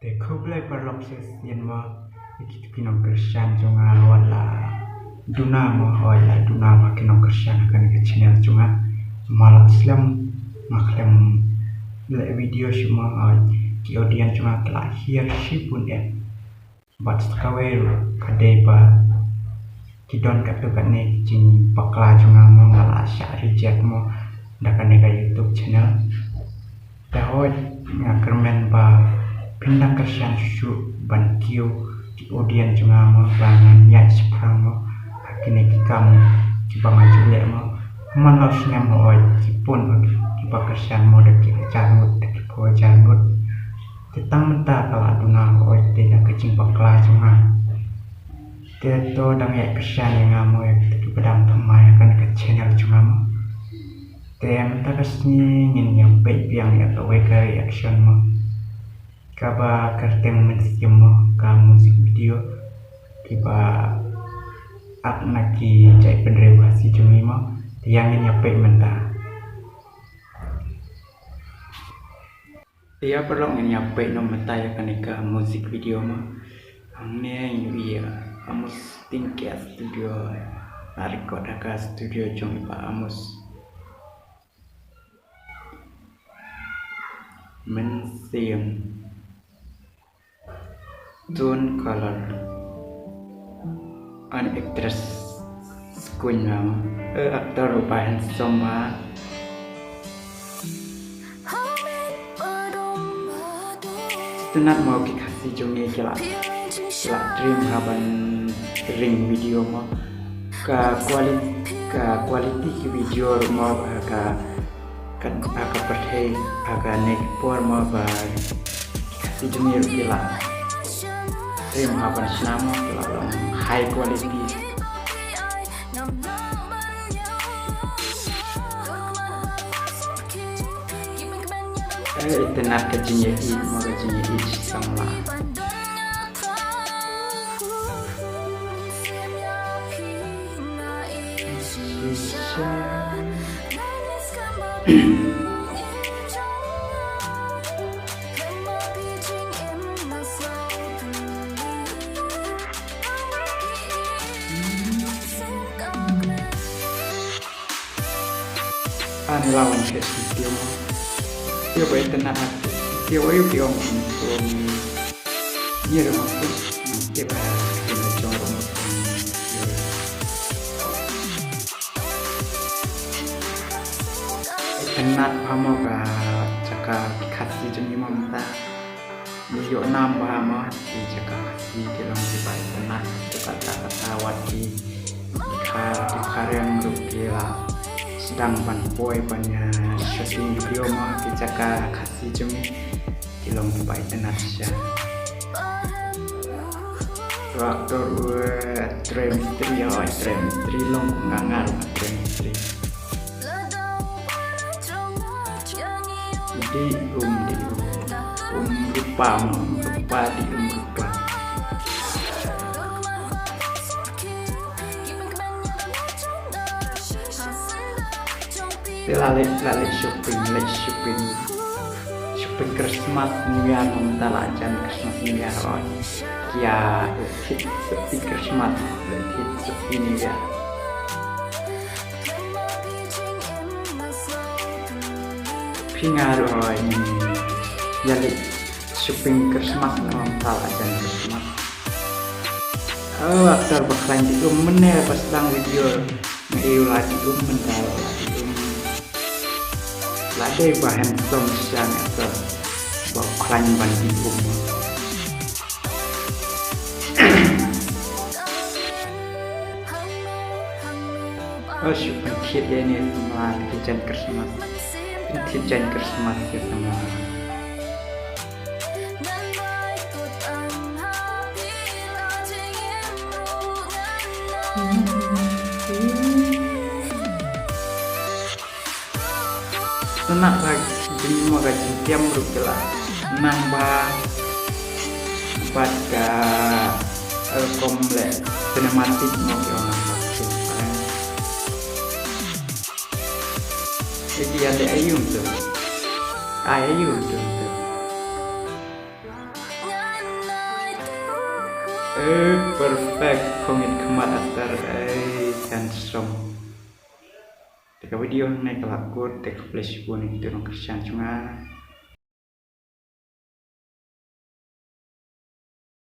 देखो बले परलोक से sian mo kinong Christian junga wala duna mo wala duna ma kinong Christian kan ke channel junga malak Islam maklem le video semua ki audience junga telah here shipun but kaweru kadai ba kidon kat ne jing pakla junga mo ngala sya reject mo dakan ka YouTube channel dahoi ngakermen ba pindah ke syansu ban kiu di audience junga mo bangan ya seprang mo hakine kikamu ki banga jule mo manos nyam mo kipun ki bakasyan mo de ki jangut de ki ko jangut tetang menta kala duna oi te na kecing bakla junga te to dang ya kesyan yang mo ki pedang pemai kan ke channel junga mo te menta kasni ngin yang pe piang ya to we reaction mo kaba kertem mensiam mo ka musik video kiba ak naki cai penrevasi jungi mo tiangin ya pe menta dia perlu nyape no menta ya kanika musik video mo angne ya amus tingkat studio record ka studio jungi pa amus mensiam tone color an actress skunya aktor bahan soma senat mau kasih jungi kila dream haban ring video mo ka quality video mo ka kan aka perhe aga nek por mo ba kasih jungi kila dream haban senamo kila high quality tenar kejinya mau kejinya sama lawan ke video dia boleh tenang dia boleh biong untuk dia rumah pun dia kena jorong tenang pamo ka cakap kasih jenis mamta dia nambah mah di cakap kasih dalam dibai tenang kata-kata wati karang rukila sedang panpoi banyak syuting video mah kita kasih jemi kilong baik tenasya waktu tremistri long ngangar tremistri di rupa di rupa lali shopping Christmas New Year mentala jan Christmas New Year kia hit sepi Christmas hit sepi New Year pingar jadi shopping Christmas mentala jan Christmas aktor bakalan di menel pas sedang video ngeu lagi mentala ladai bahan somsian atau baklan bandi syukur dia ni semua kitchen Christmas ya semua senang lagi jadi mau gaji tiap rukila nambah pada komplek sinematik mau orang pakai jadi ada ayun tuh Perfect komit kemat atar handsome. Teka video naik kelakut teka flash pun itu nong Christian cuma